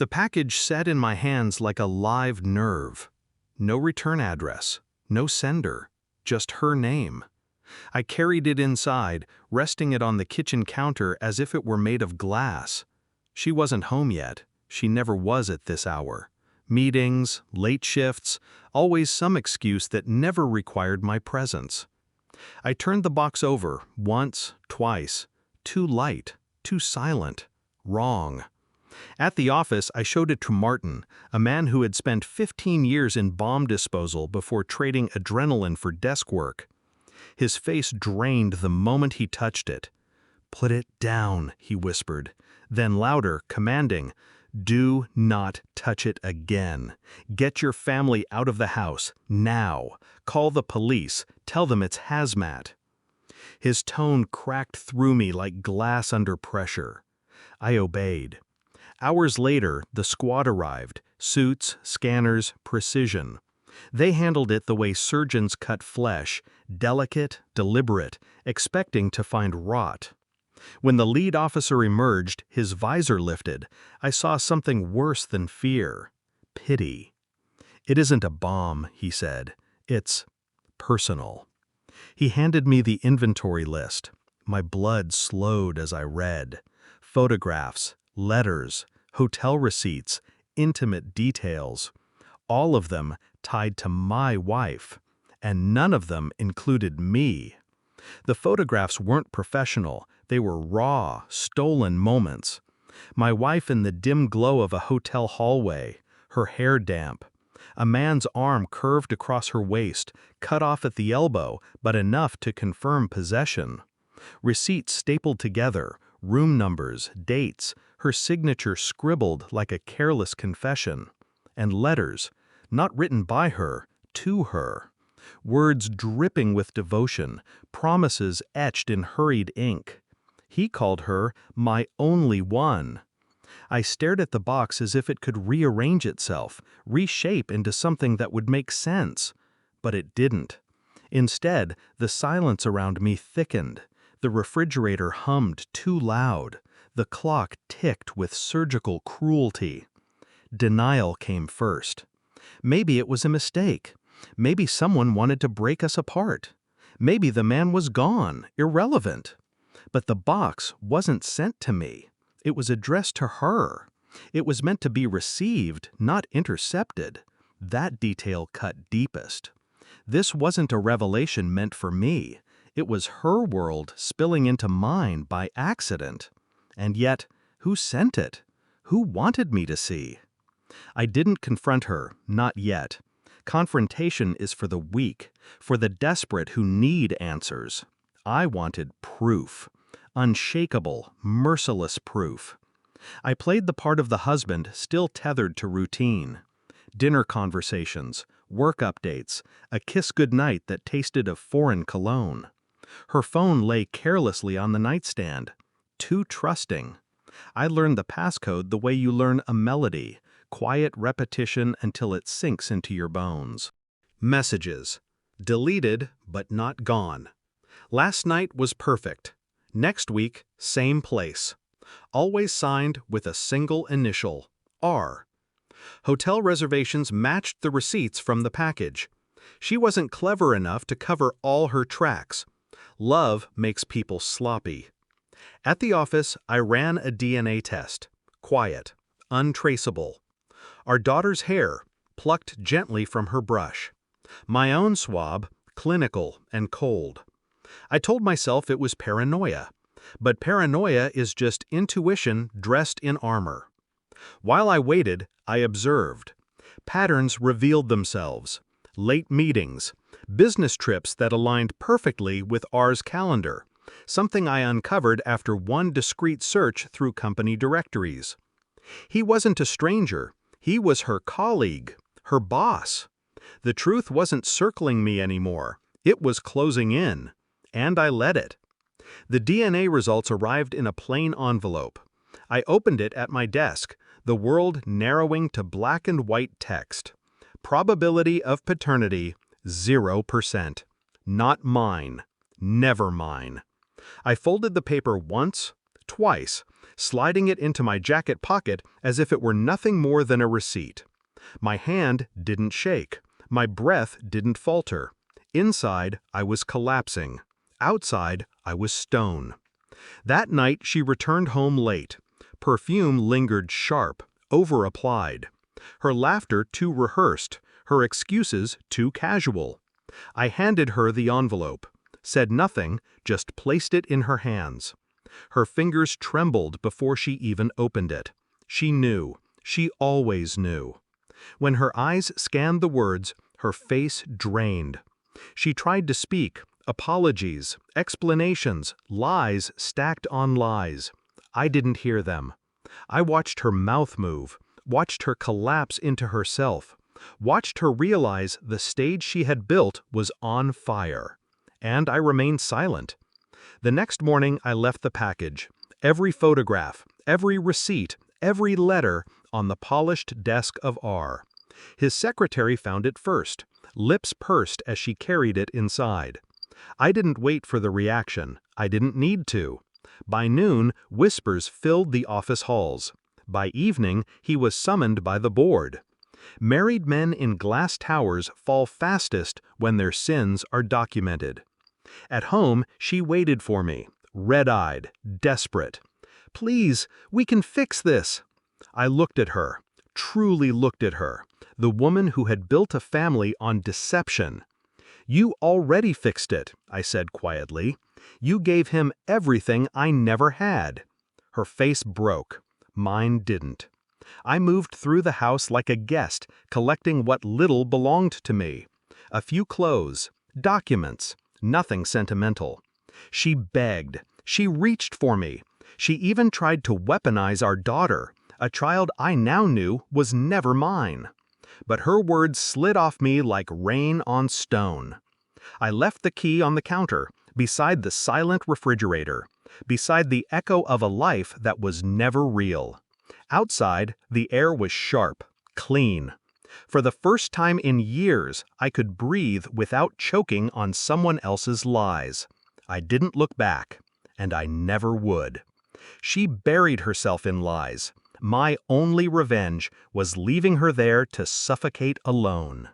The package sat in my hands like a live nerve. No return address, no sender, just her name. I carried it inside, resting it on the kitchen counter as if it were made of glass. She wasn't home yet. She never was at this hour. Meetings, late shifts, always some excuse that never required my presence. I turned the box over, once, twice. Too light, too silent, wrong. At the office, I showed it to Martin, a man who had spent 15 years in bomb disposal before trading adrenaline for desk work. His face drained the moment he touched it. "Put it down," he whispered, then louder, commanding, "Do not touch it again. Get your family out of the house, now. Call the police, tell them it's hazmat." His tone cracked through me like glass under pressure. I obeyed. Hours later, the squad arrived, suits, scanners, precision. They handled it the way surgeons cut flesh, delicate, deliberate, expecting to find rot. When the lead officer emerged, his visor lifted, I saw something worse than fear. Pity. "It isn't a bomb," he said. "It's personal." He handed me the inventory list. My blood slowed as I read. Photographs, letters, hotel receipts, intimate details. All of them tied to my wife, and none of them included me. The photographs weren't professional. They were raw, stolen moments. My wife in the dim glow of a hotel hallway, her hair damp. A man's arm curved across her waist, cut off at the elbow, but enough to confirm possession. Receipts stapled together, room numbers, dates, her signature scribbled like a careless confession. And letters, not written by her, to her. Words dripping with devotion, promises etched in hurried ink. He called her my only one. I stared at the box as if it could rearrange itself, reshape into something that would make sense. But it didn't. Instead, the silence around me thickened. The refrigerator hummed too loud. The clock ticked with surgical cruelty. Denial came first. Maybe it was a mistake. Maybe someone wanted to break us apart. Maybe the man was gone, irrelevant. But the box wasn't sent to me. It was addressed to her. It was meant to be received, not intercepted. That detail cut deepest. This wasn't a revelation meant for me. It was her world spilling into mine by accident. And yet, who sent it? Who wanted me to see? I didn't confront her, not yet. Confrontation is for the weak, for the desperate who need answers. I wanted proof. Unshakable, merciless proof. I played the part of the husband still tethered to routine. Dinner conversations, work updates, a kiss goodnight that tasted of foreign cologne. Her phone lay carelessly on the nightstand. Too trusting. I learned the passcode the way you learn a melody, quiet repetition until it sinks into your bones. Messages. Deleted, but not gone. Last night was perfect. Next week, same place. Always signed with a single initial, R. Hotel reservations matched the receipts from the package. She wasn't clever enough to cover all her tracks. Love makes people sloppy. At the office, I ran a DNA test. Quiet, untraceable. Our daughter's hair, plucked gently from her brush. My own swab, clinical and cold. I told myself it was paranoia, but paranoia is just intuition dressed in armor. While I waited, I observed. Patterns revealed themselves. Late meetings, business trips that aligned perfectly with R's calendar, something I uncovered after one discreet search through company directories. He wasn't a stranger. He was her colleague, her boss. The truth wasn't circling me anymore. It was closing in. And I let it. The DNA results arrived in a plain envelope. I opened it at my desk, the world narrowing to black and white text. Probability of paternity, 0%. Not mine. Never mine. I folded the paper once, twice, sliding it into my jacket pocket as if it were nothing more than a receipt. My hand didn't shake. My breath didn't falter. Inside, I was collapsing. Outside, I was stone. That night, she returned home late. Perfume lingered sharp, over-applied. Her laughter too rehearsed, her excuses too casual. I handed her the envelope, said nothing, just placed it in her hands. Her fingers trembled before she even opened it. She knew. She always knew. When her eyes scanned the words, her face drained. She tried to speak, apologies, explanations, lies stacked on lies. I didn't hear them. I watched her mouth move, watched her collapse into herself, watched her realize the stage she had built was on fire. And I remained silent. The next morning I left the package, every photograph, every receipt, every letter on the polished desk of R. His secretary found it first, lips pursed as she carried it inside. I didn't wait for the reaction. I didn't need to. By noon, whispers filled the office halls. By evening, he was summoned by the board. Married men in glass towers fall fastest when their sins are documented. At home, she waited for me, red-eyed, desperate. "Please, we can fix this." I looked at her, truly looked at her, the woman who had built a family on deception. "You already fixed it," I said quietly. "You gave him everything I never had." Her face broke. Mine didn't. I moved through the house like a guest, collecting what little belonged to me. A few clothes, documents, nothing sentimental. She begged. She reached for me. She even tried to weaponize our daughter, a child I now knew was never mine. But her words slid off me like rain on stone. I left the key on the counter, beside the silent refrigerator, beside the echo of a life that was never real. Outside, the air was sharp, clean. For the first time in years, I could breathe without choking on someone else's lies. I didn't look back, and I never would. She buried herself in lies. My only revenge was leaving her there to suffocate alone.